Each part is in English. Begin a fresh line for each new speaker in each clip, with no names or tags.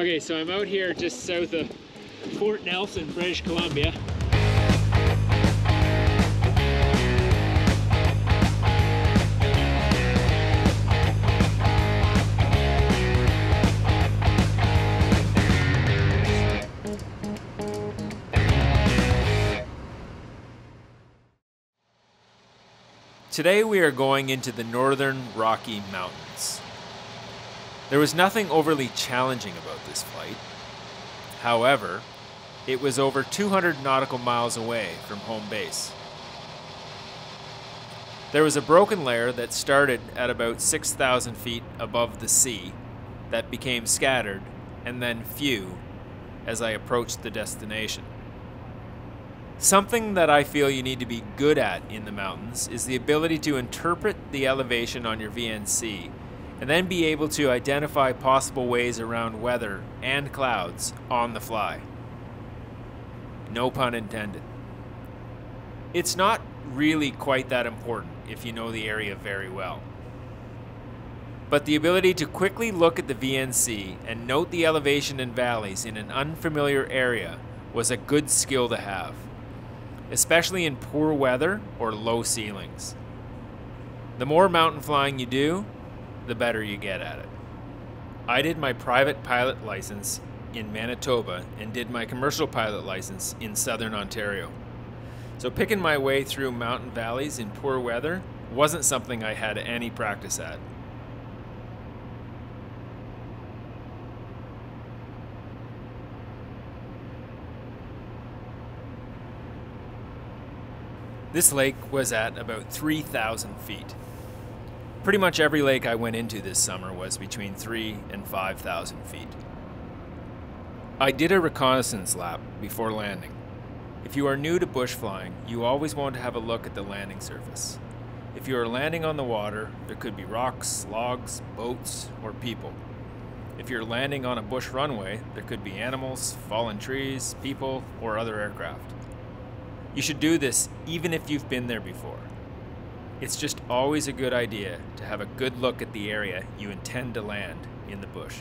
Okay, so I'm out here just south of Fort Nelson, British Columbia.
Today we are going into the northern Rocky Mountains. There was nothing overly challenging about this flight. However, it was over 200 nautical miles away from home base. There was a broken layer that started at about 6,000 feet above the sea that became scattered and then few as I approached the destination. Something that I feel you need to be good at in the mountains is the ability to interpret the elevation on your VNC and then be able to identify possible ways around weather and clouds on the fly. No pun intended. It's not really quite that important if you know the area very well. But the ability to quickly look at the VNC and note the elevation and valleys in an unfamiliar area was a good skill to have, especially in poor weather or low ceilings. The more mountain flying you do, the better you get at it. I did my private pilot license in Manitoba and did my commercial pilot license in southern Ontario. So picking my way through mountain valleys in poor weather wasn't something I had any practice at. This lake was at about 3,000 feet. Pretty much every lake I went into this summer was between 3,000 and 5,000 feet. I did a reconnaissance lap before landing. If you are new to bush flying, you always want to have a look at the landing surface. If you are landing on the water, there could be rocks, logs, boats, or people. If you're landing on a bush runway, there could be animals, fallen trees, people, or other aircraft. You should do this even if you've been there before. It's just always a good idea to have a good look at the area you intend to land in the bush.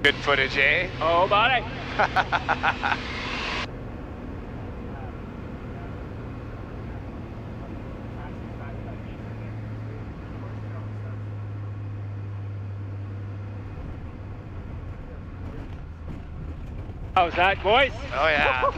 Good footage, eh?
Oh, buddy. How's that, boys?
Oh, yeah.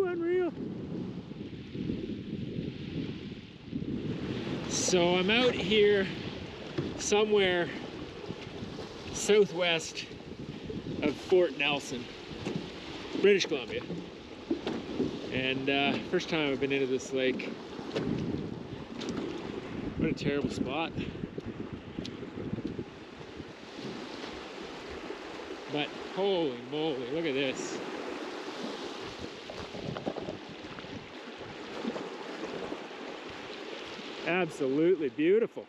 Unreal. So I'm out here somewhere southwest of Fort Nelson, British Columbia. And first time I've been into this lake. What a terrible spot. But holy moly, look at this. Absolutely beautiful.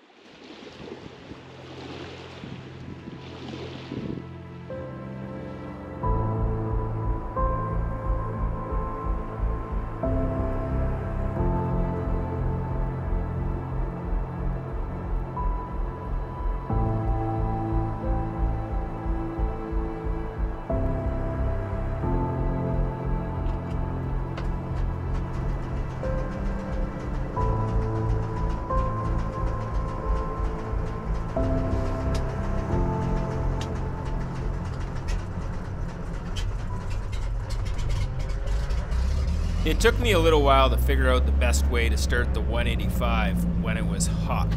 It took me a little while to figure out the best way to start the 185 when it was hot.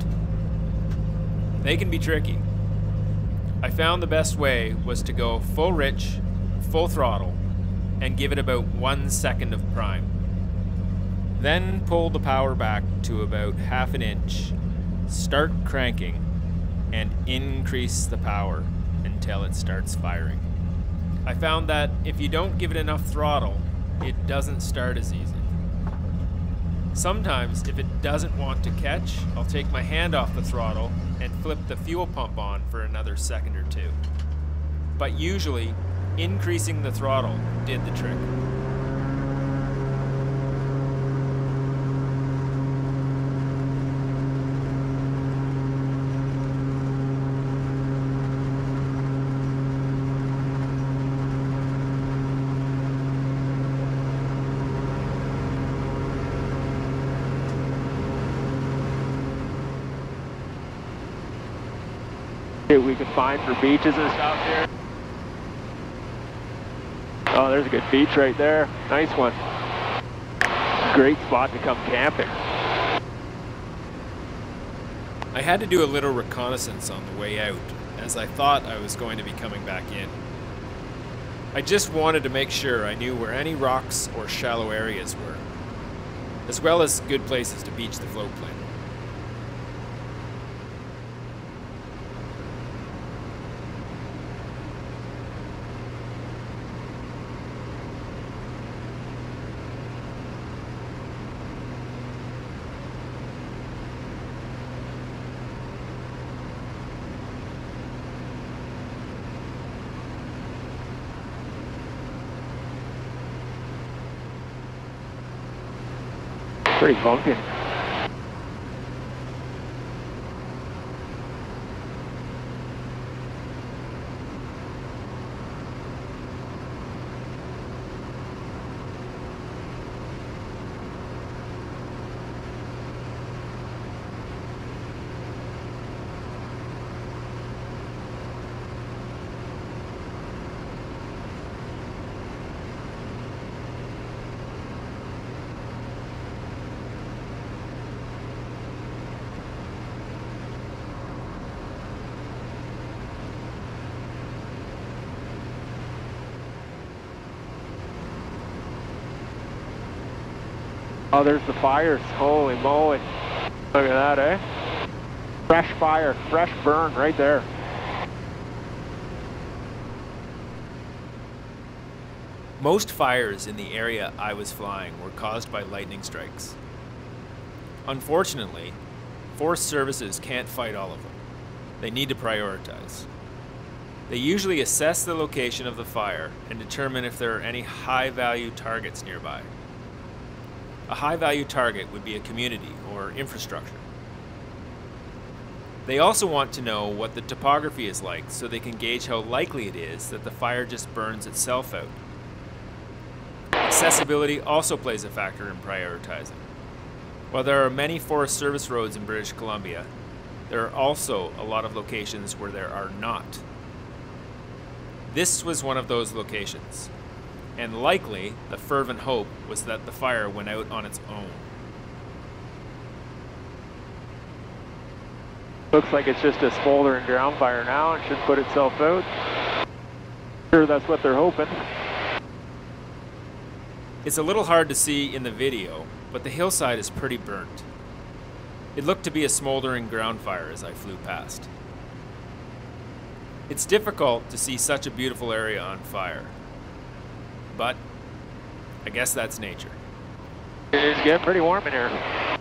They can be tricky. I found the best way was to go full rich, full throttle, and give it about 1 second of prime. Then pull the power back to about half an inch, start cranking, and increase the power until it starts firing. I found that if you don't give it enough throttle, it doesn't start as easy. Sometimes, if it doesn't want to catch, I'll take my hand off the throttle and flip the fuel pump on for another second or two. But usually, increasing the throttle did the trick.
We can find for beaches and stuff here. Oh, there's a good beach right there. Nice one. Great spot to come camping.
I had to do a little reconnaissance on the way out, as I thought I was going to be coming back in. I just wanted to make sure I knew where any rocks or shallow areas were, as well as good places to beach the float plane.
Pretty funky. Oh, there's the fires. Holy moly. Look at that, eh? Fresh fire, fresh burn right there.
Most fires in the area I was flying were caused by lightning strikes. Unfortunately, Forest Services can't fight all of them. They need to prioritize. They usually assess the location of the fire and determine if there are any high-value targets nearby. A high-value target would be a community or infrastructure. They also want to know what the topography is like so they can gauge how likely it is that the fire just burns itself out. Accessibility also plays a factor in prioritizing. While there are many Forest Service roads in British Columbia, there are also a lot of locations where there are not. This was one of those locations. And likely, the fervent hope was that the fire went out on its own.
Looks like it's just a smoldering ground fire now and should put itself out. Sure, that's what they're hoping.
It's a little hard to see in the video, but the hillside is pretty burnt. It looked to be a smoldering ground fire as I flew past. It's difficult to see such a beautiful area on fire. But I guess that's nature.
It is getting pretty warm in here.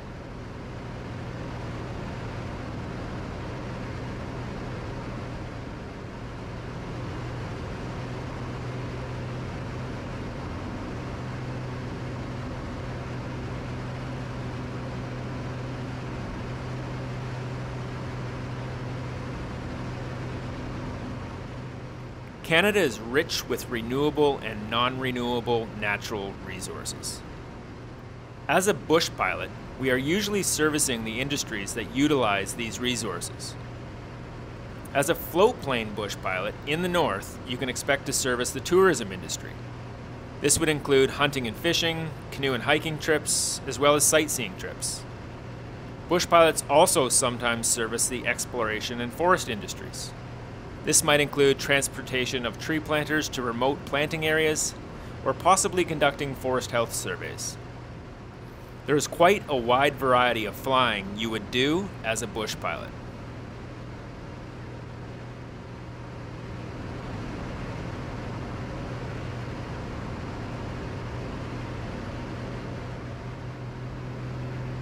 Canada is rich with renewable and non-renewable natural resources. As a bush pilot, we are usually servicing the industries that utilize these resources. As a float plane bush pilot in the north, you can expect to service the tourism industry. This would include hunting and fishing, canoe and hiking trips, as well as sightseeing trips. Bush pilots also sometimes service the exploration and forest industries. This might include transportation of tree planters to remote planting areas, or possibly conducting forest health surveys. There is quite a wide variety of flying you would do as a bush pilot.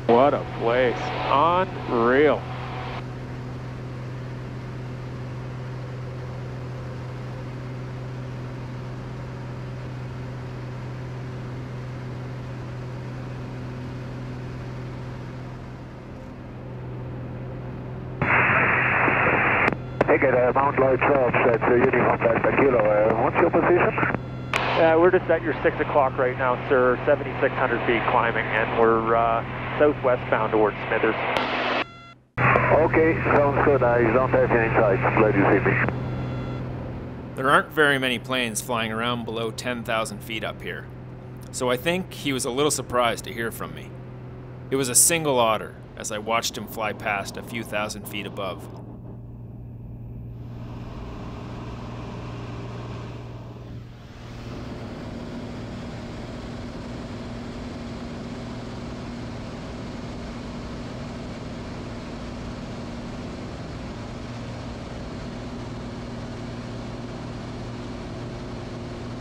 What a place. Unreal.
Hey, get Mount Lloyd South, that's Uniform Delta Kilo. What's your position?
We're just at your 6 o'clock right now, sir. 7,600 feet climbing, and we're southwest bound towards Smithers.
Okay, sounds good. I don't have you inside. Glad you see me.
There aren't very many planes flying around below 10,000 feet up here, so I think he was a little surprised to hear from me. It was a single otter as I watched him fly past a few thousand feet above.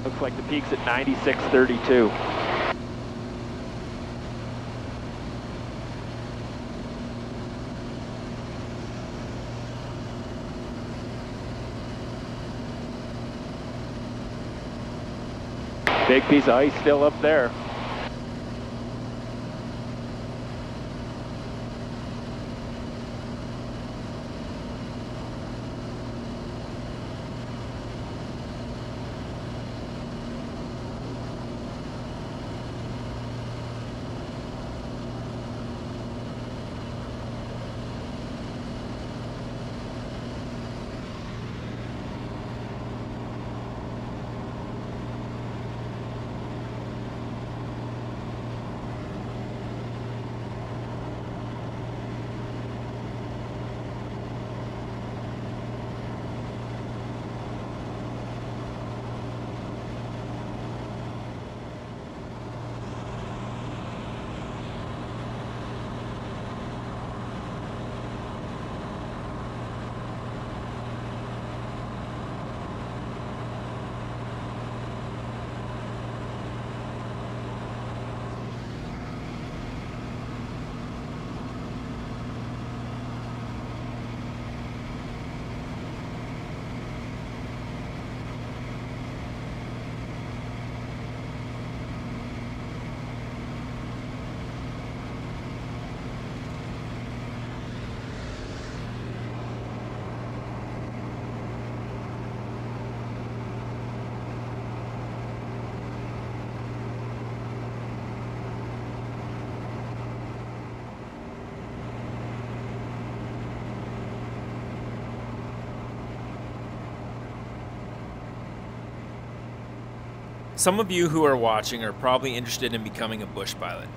Looks like the peak's at 9632. Big piece of ice still up there.
Some of you who are watching are probably interested in becoming a bush pilot.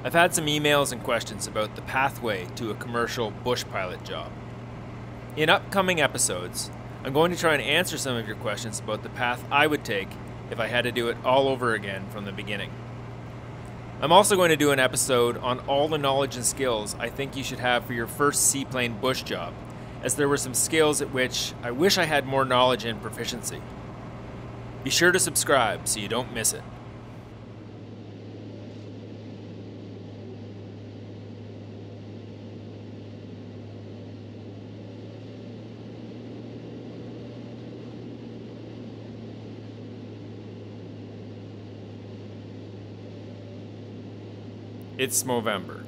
I've had some emails and questions about the pathway to a commercial bush pilot job. In upcoming episodes, I'm going to try and answer some of your questions about the path I would take if I had to do it all over again from the beginning. I'm also going to do an episode on all the knowledge and skills I think you should have for your first seaplane bush job, as there were some skills at which I wish I had more knowledge and proficiency. Be sure to subscribe so you don't miss it. It's Movember.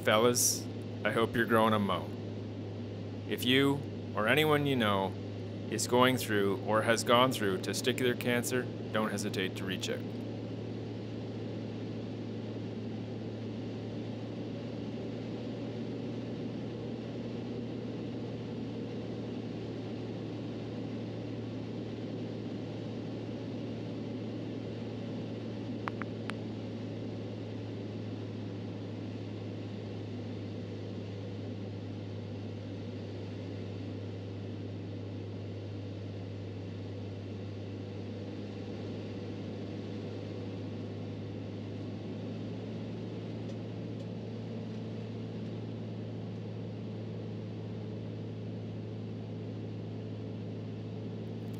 Fellas, I hope you're growing a mo. If you, or anyone you know, is going through or has gone through testicular cancer, don't hesitate to reach out.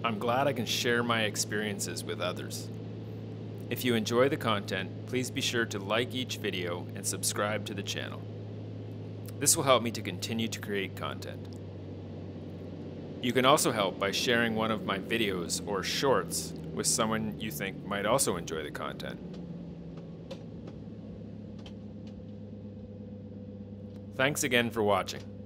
I'm glad I can share my experiences with others. If you enjoy the content, please be sure to like each video and subscribe to the channel. This will help me to continue to create content. You can also help by sharing one of my videos or shorts with someone you think might also enjoy the content. Thanks again for watching.